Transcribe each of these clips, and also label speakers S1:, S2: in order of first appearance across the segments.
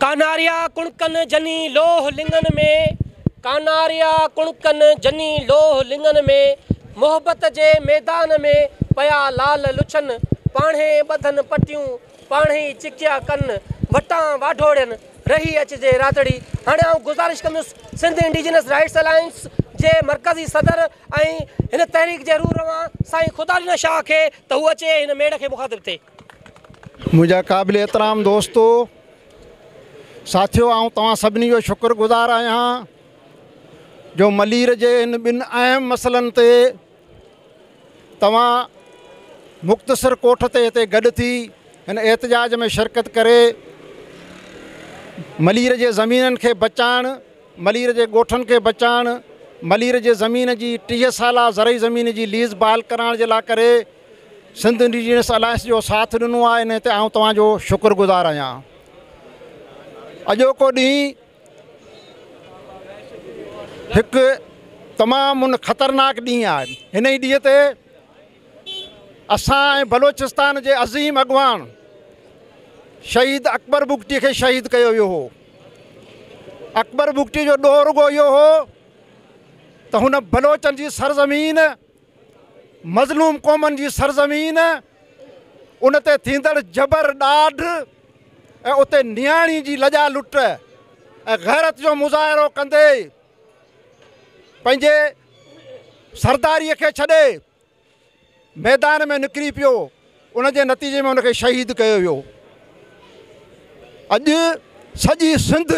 S1: कानारिया कुणकन जनी लोह लिंगन में, कानारिया कुणकन जनी लोह लिंगन में, मोहब्बत जे मैदान में पया लाल लुछन, पाणे बधन पटियूं पाणे चिकिया कन, वटां वाढोड़न रही अचे रातड़ी। हाणे आउं गुज़ारिश कंदुसि सिंध इंडिजिनस राइट्स अलायंस जे मरकज़ी सदर ऐं हिन तहरीक जे रूरवां साईं ख़ुदादीन शाह खे त हू अचे हिन मेड़ खे मुखातिब थिए।
S2: मुझा काबिल एहतराम दोस्तों, साथियों, आऊं तव्हां सभिनी जो शुक्रगुज़ार आहियां जो मलीर जे इन ॿिनि अहम मसलनि ते तव्हां मुख़्तसिर कोठ ते हिते गॾु थी हिन एहतजाज में शिरकत करे मलीर जे ज़मीननि खे बचाइण, मलीर जे ॻोठनि खे बचाइण, मलीर जे ज़मीन जी 30 साला ज़रई ज़मीन जी लीज़ बहाल कराइण जे लाइ करे सिंध इंडिजिनस अलायंस जो साथ ॾिनो आहे। इन ते आउं तव्हांजो शुक्रगुज़ार आहियां। अॼोको ॾींहुं हिकु तमामु ख़तरनाक ॾींहुं आहे। हिन ई ॾींहं ते असां ऐं बलोचिस्तान जे अज़ीम अॻवान शहीद अकबर बुगटी खे शहीद कयो वियो हो। अकबर बुगटी जो ॾोह रुगो इहो हो त हुन बलोचनि जी सरज़मीन, मज़लूम क़ौमनि जी सरज़मीन, उन ते थींदड़ जबर ॾाढ ऐं उते नियाणी जी लॼा लुट ऐं गैरत जो मुज़ाहिरो कंदे पंहिंजे सरदारीअ खे छॾे मैदान में निकिरी पियो। उन जे नतीजे में उनखे शहीद कयो वियो। अॼु सॼी सिंध,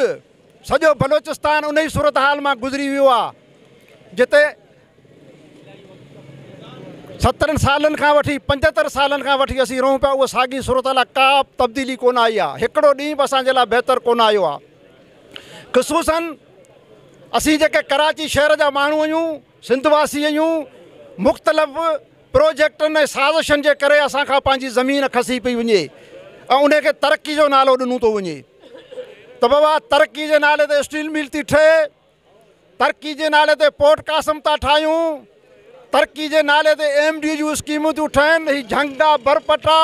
S2: सॼो बलोचिस्तान उन ई सूरत हाल मां गुज़री वियो आहे जिते 70 सालनि खां वठी 75 सालनि खां वठी असीं रहूं पिया। उहा साॻी सूरत हाल का तब्दीली कोन आई आहे। हिकिड़ो ॾींहुं बि असांजे लाइ बहितरु कोन आयो आहे। ख़ुसूसन असीं जेके कराची शहर जा माण्हू आहियूं, सिंधवासी आहियूं, मुख़्तलिफ़ प्रोजेक्टनि ऐं साज़िशनि जे करे असां खां पंहिंजी ज़मीन खसी पई वञे ऐं उनखे तरक़ी जो नालो ॾिनो थो वञे। त बाबा, तरक़ी जे नाले ते स्टील मिल थी ठहे, तरक़ी जे नाले ते पोर्ट कासम था ठाहियूं, तरक़ी जे नाले ते MD जूं स्कीमूं थियूं ठहनि, हीअ झंगा बरपटा,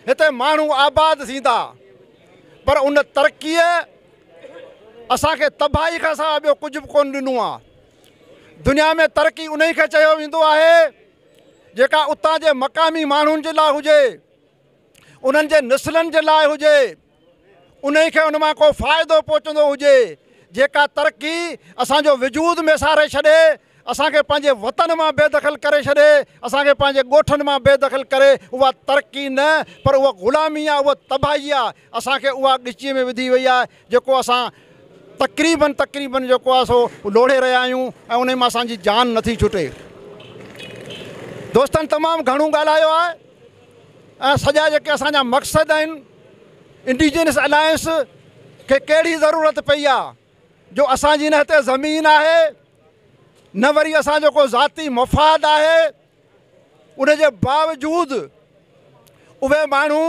S2: हिते माण्हू आबाद थींदा। पर उन तरक़ीअ असांखे तबाही खां सवाइ ॿियो कुझु बि कोन ॾिनो आहे। दुनिया में तरक़ी उन ई खे चयो वेंदो आहे जेका उतां जे मक़ामी माण्हुनि जे लाइ हुजे, उन्हनि जे नस्लनि जे लाइ हुजे, उन ई खे उन मां को फ़ाइदो पहुचंदो हुजे। जेका तरक़ी असांजो वजूद में सारे छॾे, असांखे पंहिंजे वतन मां बेदख़ल करे छॾे, असांखे पंहिंजे ॻोठनि मां बेदख़ल करे, उहा तरक़ी न पर उहा ग़ुलामी आहे, उहा तबाही आहे। असांखे उहा ॻिचीअ में विधी वई आहे जेको असां तक़रीबन जेको आहे सो लोढ़े रहिया आहियूं ऐं उन मां असांजी जान नथी छुटे। दोस्तनि तमामु घणो ॻाल्हायो आहे ऐं सॼा जेके असांजा मक़सद आहिनि, इंडिजिनस अलायंस खे कहिड़ी ज़रूरत पई आहे जो असांजी न हिते ज़मीन आहे, न वरी असांजो को ज़ाती मफ़ाद आहे। उन जे बावजूदि उहे माण्हू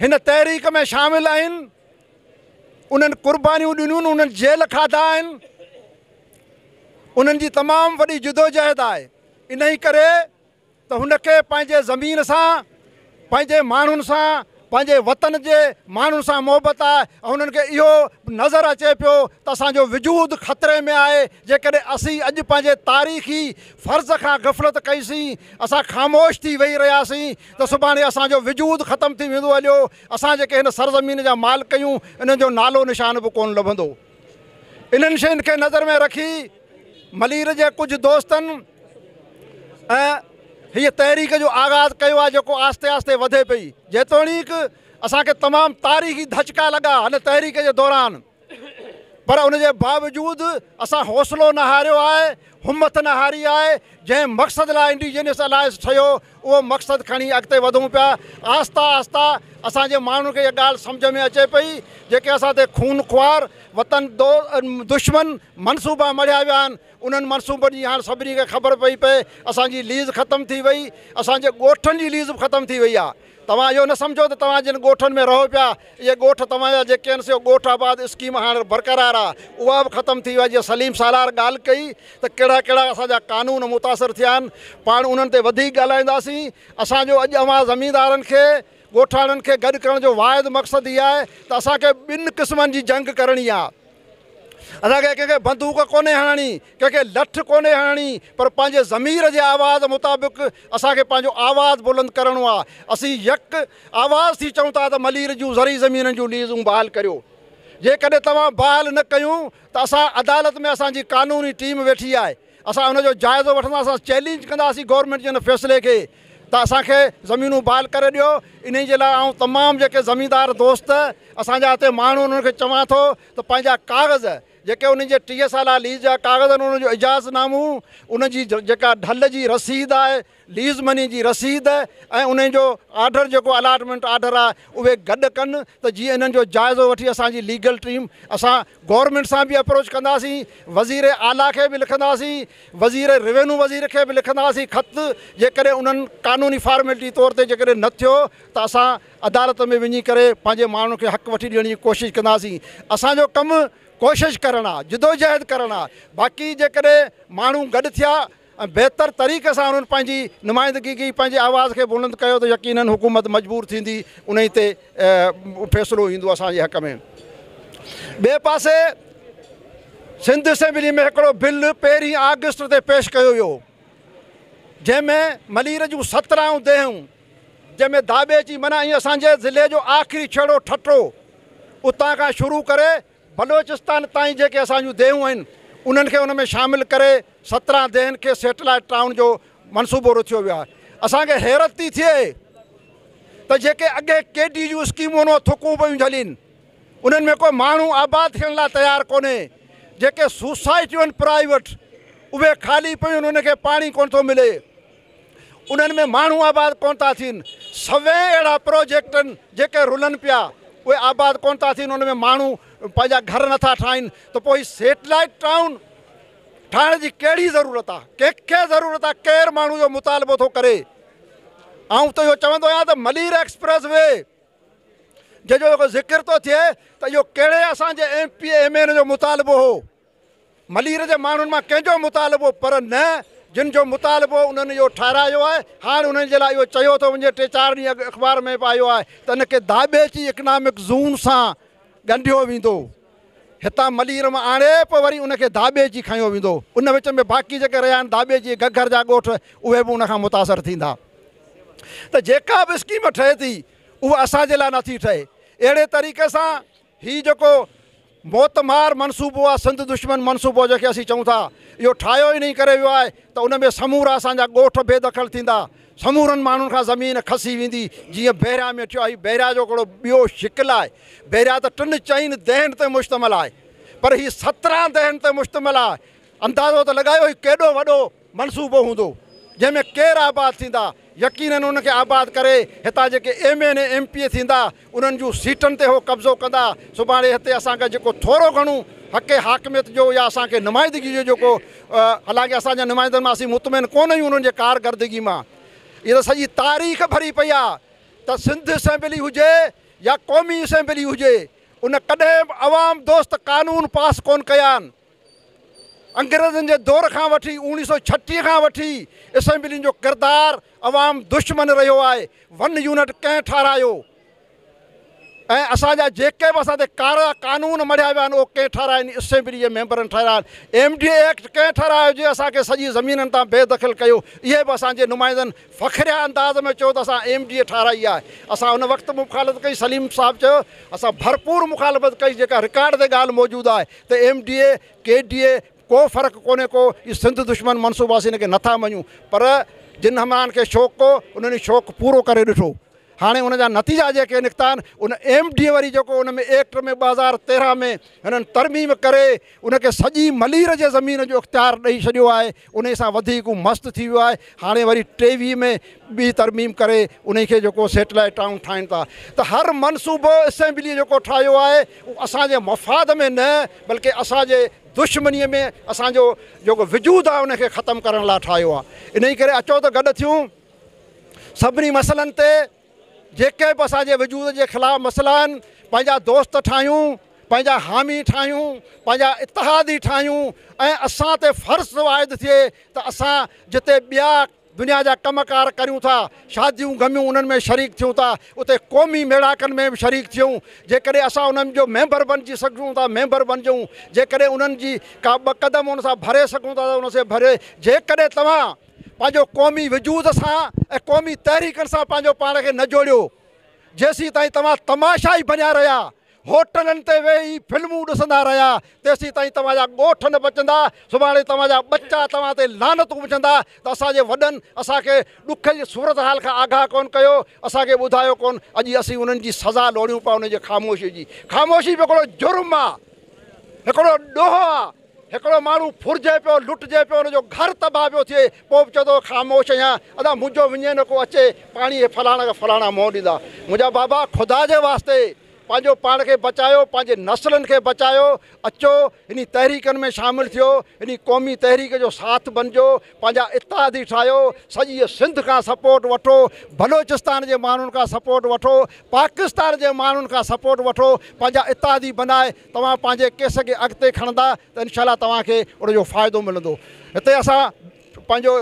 S2: हिन तहरीक में शामिल आहिनि, उन्हनि क़ुर्बानियूं ॾिनियूं, उन्हनि जेल खाधा आहिनि, उन्हनि जी तमामु वॾी जिदोजहद आहे। इन ई करे त हुनखे पंहिंजे ज़मीन सां, पंहिंजे माण्हुनि सां, पंहिंजे वतन जे माण्हुनि सां मोहबत आहे ऐं उन्हनि खे इहो नज़र अचे पियो त असांजो वजूद ख़तरे में आहे। जेकॾहिं असीं अॼु पंहिंजे तारीख़ी फ़र्ज़ खां ग़फ़लत कईसीं, असां ख़ामोश थी वेही रहियासीं, त सुभाणे असांजो वजूद ख़तमु थी वेंदो हलियो। असां जेके हिन सरज़मीन जा मालिक आहियूं, इन्हनि जो नालो निशान बि कोन लभंदो। इन्हनि शयुनि खे नज़र में रखी मलीर जे कुझु दोस्तनि ऐं हीअ तहरीक जो आगाज़ कयो आहे जेको आस्ते आस्ते वधे पई। जेतोणीकि असांखे तमामु तारीख़ी धचका लॻा हिन तहरीक जे दौरान, पर उन जे बावजूदि असां हौसलो न हारियो आहे, हिमत न हारी आहे। जंहिं मक़सद लाइ इंडिजिनस अलायंस ठहियो, उहो मक़सदु खणी अॻिते वधूं पिया। आहिस्ता आहिस्ता असांजे माण्हुनि खे इहा ॻाल्हि सम्झ में अचे पई जेके असां ते खून ख़्वार वतन दुश्मन मनसूबा मढ़िया विया आहिनि, उन्हनि मनसूबनि जी हाणे सभिनी खे ख़बर पई पए। असांजी लीज़ ख़तमु थी वई, असांजे ॻोठनि जी लीज़ बि ख़तमु थी वई आहे। तव्हां इहो न सम्झो त तव्हां जिन ॻोठनि में रहो पिया, इहे ॻोठ तव्हांजा जेके आहिनि सो ॻोठ आबाद स्कीम हाणे बरक़रार आहे, उहा बि ख़तमु थी वई। जीअं सलीम सालार ॻाल्हि कई त कहिड़ा कहिड़ा असांजा क़ानून मुतासिर थिया आहिनि, पाण उन्हनि ते वधीक ॻाल्हाईंदासीं। असांजो अॼु अवां ज़मींदारनि खे ॻोठाणनि खे गॾु करण जो वाहिद मक़सदु इहा आहे त असांखे ॿिनि क़िस्मनि जी जंग करणी आहे। असांखे कंहिंखे बंदूक कोन्हे हणणी, कंहिंखे लठ कोन्हे हणणी, पर पंहिंजे ज़मीर जे आवाज़ मुताबिक़ असांखे पंहिंजो आवाज़ु बुलंद करिणो आहे। असीं यक आवाज़ थी चऊं था त मलीर जूं ज़री ज़मीननि जूं लीज़ूं बहाल करियो। जेकॾहिं तव्हां बहाल न कयूं त असां अदालत में असांजी कानूनी टीम वेठी आहे, असां हुनजो जाइज़ो वठंदासीं, असां चैलेंज कंदासीं गवर्नमेंट जे हिन फ़ैसिले खे त असांखे ज़मीनूं बहाल करे ॾियो। इन जे लाइ आउं तमामु जेके ज़मींदार दोस्त असांजा हिते माण्हू उन्हनि खे चवां थो त पंहिंजा काग़ज़ जेके उन्हनि जे 30 साला लीज़ जा काग़ज़ आहिनि, उन्हनि जो इजाज़नामो, उनजी जेका ढल जी रसीद आहे, लीज़ मनी जी रसीद ऐं उन्हनि जो ऑर्डर जेको अलाटमेंट ऑर्डर आहे, उहे गॾु कनि त जीअं इन्हनि जो जाइज़ो वठी असांजी लीगल टीम असां गवर्नमेंट सां बि अप्रोच कंदासीं, वज़ीर आला खे बि लिखंदासीं, वज़ीर रेवेन्यू वज़ीर खे बि लिखंदासीं ख़त। जेकॾहिं उन्हनि क़ानूनी फॉर्मेलिटी तौर ते जेकॾहिं न थियो त असां अदालत में वञी करे पंहिंजे माण्हुनि खे हक़ वठी ॾियण जी कोशिशि कंदासीं। असांजो कमु कोशिशि करणु आहे, जिदोजहद करणु आहे। बाक़ी जेकॾहिं माण्हू गॾु थिया ऐं बहितर तरीक़े सां उन्हनि पंहिंजी नुमाइंदगी की पंहिंजे आवाज़ खे बुलंद कयो त यकीनन हुकूमत मजबूर थींदी, उन ते फ़ैसिलो ईंदो असांजे हक़ में। ॿिए पासे सिंध असेंबली में हिकिड़ो बिल 1 ऑगस्ट ते पेश कयो वियो, जंहिंमें मलीर जूं 17 देहूं, जंहिंमें दाॿे जी माना ईअं असांजे ज़िले जो आख़िरी छेड़ो ठठो उतां खां शुरू करे बलोचिस्तान ताईं जेके असांजूं देहूं आहिनि उन्हनि खे उन में शामिलु करे 17 देहनि खे सैटेलाइट टाउन जो मनसूबो रुथियो वियो आहे। असांखे हैरत थी थिए त जेके अॻे केडी जूं स्कीमूं थुकूं पियूं झलीनि, उन्हनि में कोई माण्हू आबाद थियण लाइ तयारु कोन्हे। जेके सोसाइटियूं आहिनि प्राइवेट, उहे ख़ाली पियूं आहिनि, उनखे पाणी कोन थो मिले, उन्हनि में माण्हू आबाद कोन था थियनि। 100 अहिड़ा प्रोजेक्ट आहिनि जेके रुलनि पिया, उहे आबाद कोन था थियनि, उन में माण्हू पंहिंजा घर नथा ठाहिनि। त पोइ सैटेलाइट टाउन ठाहिण जी कहिड़ी ज़रूरत आहे? कंहिंखे ज़रूरत आहे? केरु माण्हू जो मुतालबो थो करे? आउं त इहो चवंदो आहियां त मलीर एक्सप्रेस वे जंहिंजो जेको ज़िक्र थो थिए त इहो कहिड़े असांजे MP MN जो मुतालबो हो? मलीर जे माण्हुनि मां कंहिंजो मुतालबो, पर न जिन जो मुतालबो उन्हनि इहो ठारायो आहे। हाणे उन्हनि जे लाइ इहो चयो थो वञे, 3-4 ॾींहं अॻु अख़बार में बि आयो आहे त हिनखे दाॿे जी इकनॉमिक ज़ोन सां ॻंढियो वेंदो। हितां मलीर मां आणे पोइ वरी उनखे दाॿे जी खयो वेंदो। उन विच में बाक़ी जेके रहिया आहिनि दाॿे जी घग्घर जा ॻोठ, उहे बि उनखां मुतासिर थींदा। त जेका बि स्कीम ठहे थी उहा असांजे लाइ नथी ठहे। अहिड़े तरीक़े सां हीउ जेको मोतमार मनसूबो आहे, सिंध दुश्मन मनसूबो जंहिंखे असीं चऊं था, इहो ठाहियो ई नहीं करे वियो आहे त उन में समूरा असांजा ॻोठ बेदख़ल थींदा, समूरनि माण्हुनि खां ज़मीन खसी वेंदी। जीअं बहिरिया में थियो आहे, बहिरिया जो हिकिड़ो ॿियो शिकिल आहे। बहिरिया त 3-4 देहनि ते मुश्तमिल आहे, पर हीउ 17 देहनि ते मुश्तमिल आहे। अंदाज़ो त लॻायो ही केॾो वॾो मनसूबो हूंदो जंहिंमें केरु आबाद थींदा। यकीनन उनखे आबाद करे हितां जेके MN MP थींदा, उन्हनि जूं सीटनि ते हो कब्ज़ो कंदा। सुभाणे हिते असांखे जेको थोरो घणो हक़ हाकिमियत जो या असांखे नुमाइंदगी जो जेको, हालांकि असांजा नुमाइंदनि मां असीं मुतमिन कोन आहियूं उन्हनि जे कारकर्दगी मां। इहा त सॼी तारीख़ भरी पई आहे त सिंध असेंबली हुजे या क़ौमी असेंबली हुजे, उन कॾहिं बि अवाम दोस्त कानून पास कोन कया आहिनि। अंग्रेज़नि जे दौर खां वठी 1936 खां वठी असेंबलियुनि जो किरदारु अवाम दुश्मन रहियो आहे। 1 यूनिट कंहिं ठारायो ऐं असांजा जेके बि असां ते कानून मढ़िया विया आहिनि उहे कंहिं ठाहिराया आहिनि? असेंबली जे मेंबरनि ठाहिराया आहिनि। MDA एक्ट कंहिं ठाहिरायो जे असांखे सॼी ज़मीननि तां बेदख़ल कयो? इहे बि असांजे नुमाइंदनि फ़ख़्रिया अंदाज़ में चयो त असां MDA ठाहिराई आहे। असां हुन वक़्तु मुखालत कई, सलीम साहिबु चयो असां भरपूर मुखालफ़त कई, जेका रिकॉर्ड ते ॻाल्हि मौजूदु आहे त MDA KDA को फ़र्क़ु कोन्हे को, इहो सिंध दुश्मन मनसूबो आहे, हिनखे नथा मञूं। पर जिन हमारनि खे शौक़ु हो उन्हनि शौक़ु पूरो करे ॾिठो। हाणे उनजा नतीजा जेके निकिता आहिनि, उन MDA वरी जेको उन में एक्ट में 2013 में हिननि तरमीम करे उनखे सॼी मलीर जे ज़मीन जो इख़्तियार ॾेई छॾियो आहे। उन सां वधीक मस्तु थी वियो आहे। हाणे वरी 23 में ॿी तरमीम करे उनखे जेको सैटेलाइट टाउन ठाहिनि था। त हर मनसूबो असेंबली जेको ठाहियो आहे उहो असांजे मफ़ाद में न, बल्कि असांजे दुश्मनीअ में असांजो जेको वजूदु आहे उनखे ख़तमु करण लाइ ठाहियो आहे। इन करे अचो त गॾु थियूं, सभिनी मसइलनि ते जेके बि असांजे वजूद जे ख़िलाफ़ु मसइला आहिनि, पंहिंजा दोस्त ठाहियूं, पंहिंजा हामी ठाहियूं, पंहिंजा इतिहादी ठाहियूं ऐं असां ते फ़र्ज़ु वाइद थिए त असां जिते ॿिया दुनिया जा कमकार करूं था, शादियूं गमियूं उन्हनि में शरीक थियूं था, उते क़ौमी मेड़ाकनि में बि शरीक थियूं। जेकॾहिं असां उन्हनि जो मेंबर बणिजी सघूं था मेंबर बणिजूं, जेकॾहिं उन्हनि जी का ॿ क़दम उन सां भरे सघूं था त उन सां भरे। जेकॾहिं तव्हां पंहिंजो क़ौमी वजूद सां ऐं क़ौमी तहरीकनि सां पंहिंजो पाण खे न जोड़ियो, जेसीं ताईं तव्हां तमाशा ई बणिया रहिया, होटलनि ते वेही फिल्मूं ॾिसंदा रहिया, तेसीं ताईं तव्हांजा ॻोठ न बचंदा। सुभाणे तव्हांजा बच्चा तव्हां ते लानतूं विझंदा त असांजे वॾनि असांखे ॾुख जी सूरत हाल खां आगाह कोन कयो, असांखे ॿुधायो कोन। अॼु असीं उन्हनि जी सज़ा लोड़ियूं पिया उनजे ख़ामोशी जी। ख़ामोशी बि हिकिड़ो जुर्म आहे, हिकिड़ो ॾोह आहे। हिकिड़ो माण्हू फुरिजे पियो, लुटिजे पियो, हुनजो घरु तबाह पियो थिए, पोइ बि चए थो ख़ामोश आहियां, अदा मुंहिंजो विञे न को अचे पाणी फलाणा खे फलाणा मोह ॾींदा। मुंहिंजा बाबा ख़ुदा जे वास्ते पंहिंजो पाण खे बचायो, पंहिंजे नसलनि खे बचायो, अचो इन तहरीकनि में शामिलु थियो, इन क़ौमी तहरीक जो साथ बणिजो, पंहिंजा इत्तेहादी ठाहियो, सॼी सिंध खां सपोर्ट वठो, बलोचिस्तान जे माण्हुनि खां सपोर्ट वठो, पाकिस्तान जे माण्हुनि खां सपोर्ट वठो, पंहिंजा इत्तेहादी बनाए तव्हां पंहिंजे केस खे अॻिते खणंदा त इनशाला तव्हांखे उनजो फ़ाइदो मिलंदो। हिते असां पंहिंजो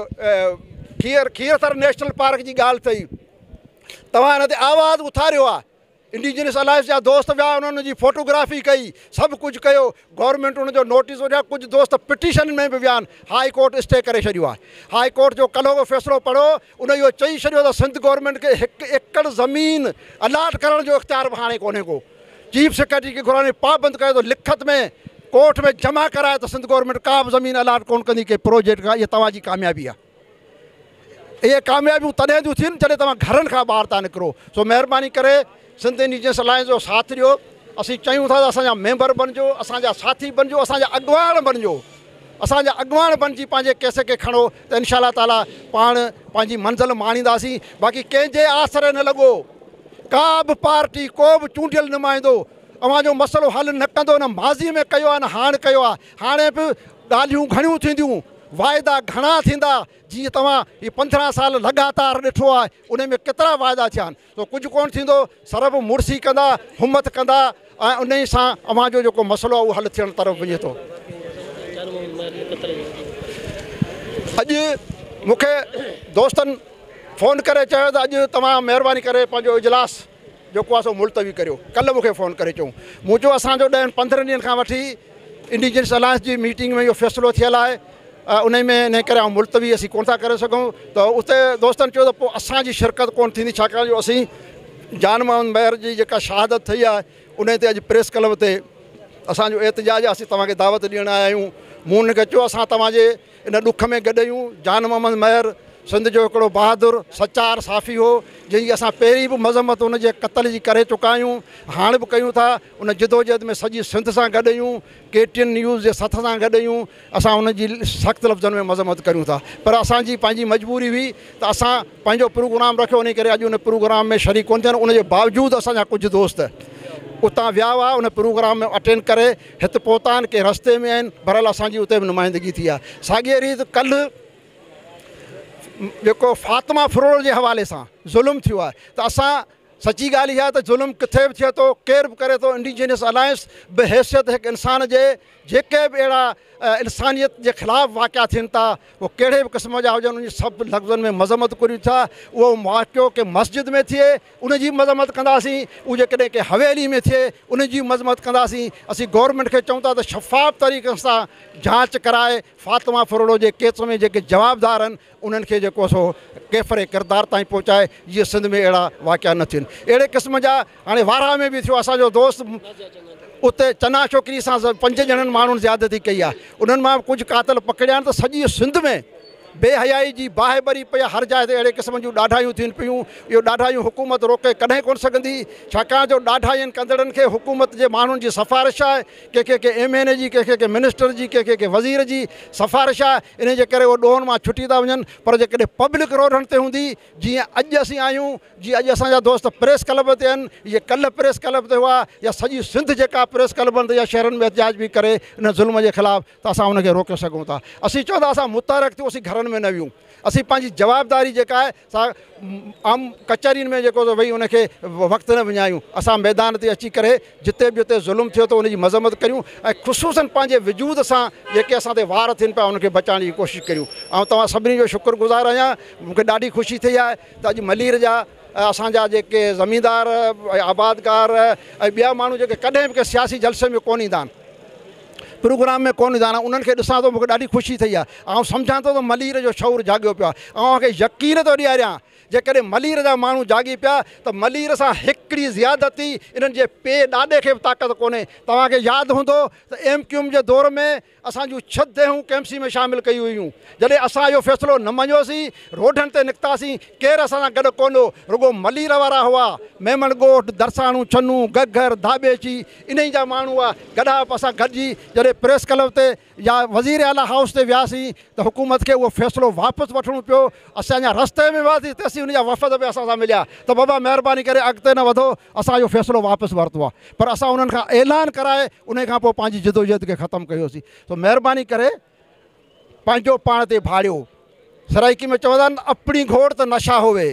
S2: खीरथर नेशनल पार्क जी ॻाल्हि अथई, तव्हां हिन ते आवाज़ु उथारियो आहे, इंडिजिनस अलायंस जा दोस्त विया, उन्हनि जी फ़ोटोग्राफी कई, सभु कुझु कयो, गवर्नमेंट उनजो नोटिस वठिया, कुझु दोस्त पिटीशन में बि विया आहिनि, हाई कोर्ट स्टे करे छॾियो आहे। हाई कोर्ट जो कल्ह फ़ैसिलो पढ़ो, उन इहो चई छॾियो त सिंध गवर्नमेंट खे 1 एकड़ ज़मीन अलाट करण जो इख़्तियार बि हाणे कोन्हे को। चीफ सेक्रेटरी खे घुराने पाबंद कयो त लिखत में कोर्ट में जमा कराए त सिंध गवर्नमेंट का बि ज़मीन अलाट कोन कंदी के प्रोजेक्ट खां। इहा तव्हांजी कामयाबी आहे। इहे कामयाबियूं तॾहिं थियूं थियनि जॾहिं तव्हां घरनि खां ॿाहिरि था निकिरो। सो महिरबानी करे सिंध इंडिजिनस अलायंस जो साथ ॾियो। असीं चयूं था त असांजा मेंबर बणिजो, असांजा साथी बणिजो, असांजा अॻुवान बणिजो, असांजा अॻुवान बणिजी पंहिंजे केस खे खणो त इनशा ताला पाण पंहिंजी मंज़िल माणींदासीं। बाक़ी कंहिंजे आसरे न लॻो, का बि पार्टी, को बि चूंडियल नुमाइंदो अव्हांजो मसइलो हल न कंदो, न माज़ी में कयो आहे न हाणे कयो आहे। हाणे बि ॻाल्हियूं घणियूं थींदियूं, वाइदा घणा थींदा, जीअं तव्हां हीअ 15 साल लगातार ॾिठो आहे, उन में केतिरा वाइदा थिया आहिनि। तो कुझु कोन थींदो, सरब मुड़सी कंदा, हुमत कंदा ऐं उन सां अव्हांजो जेको मसइलो आहे उहो हल थियण तरफ़ वञे थो। अॼु मूंखे दोस्तनि फ़ोन करे चयो त अॼु तव्हां महिरबानी करे पंहिंजो इजलास जेको आहे सो मुलतवी करियो। कल्ह मूंखे फ़ोन करे चऊं, मूं चयो असांजो 10-15 ॾींहंनि खां वठी इंडिजिनस अलायंस जी मीटिंग में इहो फ़ैसिलो थियल आहे, उन में इन करे मुलतवी असीं कोन था करे सघूं। त उते दोस्तनि चयो त पोइ असांजी शिरकत कोन थींदी, छाकाणि जो असीं जान मोहम्मद महर जी जेका शहादत थी आहे उन ते अॼु प्रेस क्लब ते असांजो एहतजाज आहे, असीं तव्हांखे दावत ॾियण आया आहियूं। मूं हुनखे चयो असां तव्हांजे इन ॾुख में गॾु आहियूं। जान मोहम्मद महर सिंध जो हिकिड़ो बहादुर सचार साफ़ी हो, जंहिंजी असां पहिरीं बि मज़म्मत उनजे क़त्ल जी करे चुका आहियूं, हाणे बि कयूं था। उन जिदोजहद में सॼी सिंध सां गॾु आहियूं, KTN न्यूज़ जे सथ सां गॾु आहियूं। असां उनजी सख़्तु लफ़्ज़नि में मज़म्मत करियूं था, पर असांजी पंहिंजी मजबूरी हुई त असां पंहिंजो प्रोग्राम रखियो, उन करे अॼु उन प्रोग्राम में शरीक कोन थियनि। उनजे बावजूदि असांजा कुझु दोस्त उतां विया हुआ, उन प्रोग्राम में अटेंड करे हिते पहुता आहिनि, के रस्ते में आहिनि, बहरहाल असांजी उते बि नुमाइंदगी थी आहे। साॻिए रीति कल्ह जेको फातिमा फुरोड़ जे हवाले सां ज़ुल्म थियो आहे, त असां सची ॻाल्हि इहा आहे त ज़ुल्म किथे बि थिए थो, केरु बि करे थो। इंडिजिनस अलायंस बहैसियत हिकु इंसान जे जेके बि अहिड़ा इंसानियत जे ख़िलाफ़ु वाक़िया थियनि था, उहो कहिड़े बि क़िस्म जा हुजनि, उन सभु लफ़्ज़नि में मज़म्मत करियूं था। उहो वाक़ियो के मस्जिद में थिए उनजी मज़म्मत कंदासीं, उहो जेकॾहिं के हवेली में थिए उनजी मज़म्मत कंदासीं। असीं गवर्नमेंट खे चऊं था त शफ़ाफ़ तरीक़े सां जांच कराए फातिमा फुरोड़ जे केस में जेके जवाबदार आहिनि उन्हनि खे जेको सो केफ़रे किरदार ताईं पहुचाए, जीअं सिंध में अहिड़ा वाक़िया न थियनि। अहिड़े क़िस्म जा हाणे वारा में बि थियो, असांजो दोस्त उते चना छोकिरी सां 5 ॼणनि माण्हुनि ज़्यादती कई आहे, उन्हनि मां कुझु कातिल पकड़िया आहिनि। त सॼी सिंध में बेहयाई जी बाहिबरी पई आहे, हर जाइ ते अहिड़े क़िस्म जूं ॾाढायूं थियनि पियूं। इहो ॾाढायूं हुकूमत रोके कॾहिं कोन सघंदी, छाकाणि जो ॾाढाइनि कंदड़नि खे हुकूमत जे माण्हुनि जी सिफ़ारिश आहे, कंहिंखे MNA जी, कंहिंखे मिनिस्टर जी, कंहिंखे वज़ीर जी सिफ़ारिश आहे। इन जे करे उहे ॾोहनि मां छुटी था वञनि। पर जेकॾहिं पब्लिक रोडनि ते हूंदी, जीअं अॼु असीं आहियूं, जीअं अॼु असांजा दोस्त प्रेस क्लब ते आहिनि, इहे कल्ह प्रेस क्लब ते हुआ, या सॼी सिंध जेका प्रेस क्लबनि ते या शहरनि में एहतिजाज बि करे इन ज़ुल्म जे ख़िलाफ़ु, त असां उनखे रोके सघूं था। असीं चवंदा असां मुतहरक थियूं, असीं घरनि में न वियूं। असीं पंहिंजी जवाबदारी जेका आहे सा आम कचहरियुनि में जेको भई उनखे वक़्तु न विञायूं, असां मैदान ते अची करे जिते बि उते ज़ुल्म थियो त उनजी मज़म्मत करियूं ऐं ख़ुशूसन पंहिंजे वजूद सां जेके असां ते वार थियनि पिया उनखे बचाइण जी कोशिशि करियूं। ऐं तव्हां सभिनी जो शुक्रगुज़ार आहियां। मूंखे ॾाढी ख़ुशी थी आहे त अॼु मलीर जा असांजा जेके ज़मींदार आबादकार ऐं ॿिया माण्हू जेके कॾहिं बि कंहिं सियासी जलसे में कोन ईंदा आहिनि, प्रोग्राम में कोन ईंदा आहिनि, उन्हनि खे ॾिसां थो मूंखे ॾाढी ख़ुशी थी आहे। ऐं सम्झां थो त मलीर जो शौर जाॻियो पियो आहे। ऐं मूंखे यकीन थो ॾियारियां जेकॾहिं मलीर जा माण्हू जाॻी पिया त मलीर सां हिकिड़ी ज़ियादती इन्हनि जे पे ॾाॾे खे बि ताक़त कोन्हे। तव्हांखे यादि हूंदो त MQM जे दौर में असां जूं 6 देहूं KMC में शामिलु कयूं हुयूं। जॾहिं असां इहो फ़ैसिलो न मञियोसीं, रोडनि ते निकितासीं, केरु असां सां गॾु कोन हो, रुॻो मलीर वारा हुआ। मेमन ॻोठ, दरसाणू, छन्नू, गगर, धाबेची, इन ई जा माण्हू हुआ। गॾा असां गॾिजी जॾहिं प्रेस क्लब ते या वज़ीर आला हाउस ते वियासीं त हुकूमत खे उहो फ़ैसिलो वापसि वठिणो पियो। असांजा रस्ते में वियासीं त असीं उनजा वफ़द बि असां सां मिलिया त बाबा महिरबानी करे अॻिते न वधो, असां इहो फ़ैसिलो वापसि वरितो आहे। पर असां उन्हनि खां ऐलान कराए उन खां पोइ पंहिंजी जिदोजहद खे ख़तमु कयोसीं। त महिरबानी करे पंहिंजो पाण ते भाड़ियो। सराइकी में चवंदा आहिनि अपनी घोड़ त नशा होवे,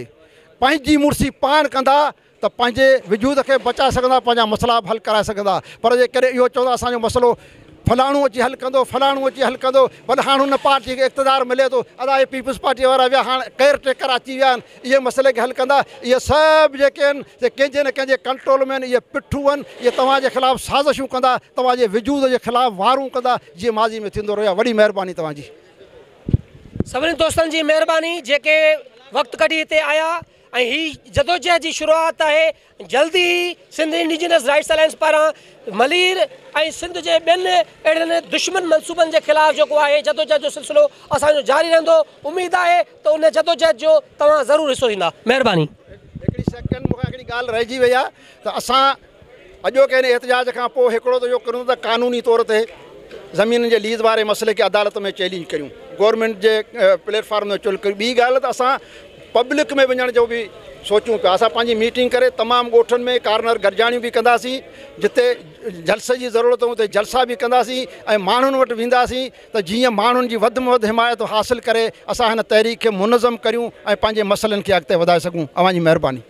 S2: पंहिंजी मुड़सी पाण कंदा त पंहिंजे वजूद खे बचाए सघंदा, पंहिंजा मसइला हल कराए सघंदा। पर जेकॾहिं इहो चवंदा असांजो मसइलो फलाणो अची हल कंदो, फलाणो अची हल कंदो, भले हाणे हुन पार्टी खे इक़्तिदार मिले थो, अदा इहे पीपल्स पार्टी वारा विया, हाणे केयर टेकर अची विया आहिनि, इहे मसइले खे हल कंदा। इहे सभु जेके आहिनि से कंहिंजे न कंहिंजे कंट्रोल में आहिनि। इहे पिठूं आहिनि, इहे तव्हांजे ख़िलाफ़ु साज़िशूं कंदा, तव्हांजे वजूद जे ख़िलाफ़ु वारूं कंदा, जीअं माज़ी में थींदो रहियो आहे। वॾी महिरबानी तव्हांजी।
S1: सभिनी दोस्तनि जी महिरबानी जेके वक़्तु कढी हिते आया ऐं ही जदोजहद जी शुरूआत आहे। जल्दी ई सिंध इंडिजिनस राइट्स अलायंस पारां मलीर ऐं सिंध जे ॿियनि अहिड़नि दुश्मन मनसूबनि जे ख़िलाफ़ु जेको आहे जदोजहद जो सिलसिलो असांजो जारी रहंदो। उमेदु आहे त उन जदोजहद जो तव्हां ज़रूरु हिसो ॾींदा। महिरबानी।
S2: हिकिड़ी सेकेंड मूंखां हिकिड़ी ॻाल्हि रहिजी वई आहे त असां अॼोके हिन एहतिजाज खां पोइ हिकिड़ो त इहो करूं त क़ानूनी तौर ते ज़मीन जे लीज़ वारे मसइले खे अदालत में चैलेंज करियूं, गवर्नमेंट जे प्लेटफॉर्म में चुल करियूं। ॿी ॻाल्हि त असां पब्लिक में वञण जो बि सोचूं पिया। असां पंहिंजी मीटिंग करे तमामु ॻोठनि में कार्नर गॾिजाणियूं बि कंदासीं, जिते जलसे जी ज़रूरत हुते जलसा बि कंदासीं ऐं माण्हुनि वटि वेंदासीं त जीअं माण्हुनि जी वधि में वधि हिमायत हासिलु करे असां हिन तहरीक खे मुनज़म करियूं ऐं पंहिंजे मसइलनि खे अॻिते वधाए सघूं। अव्हांजी महिरबानी।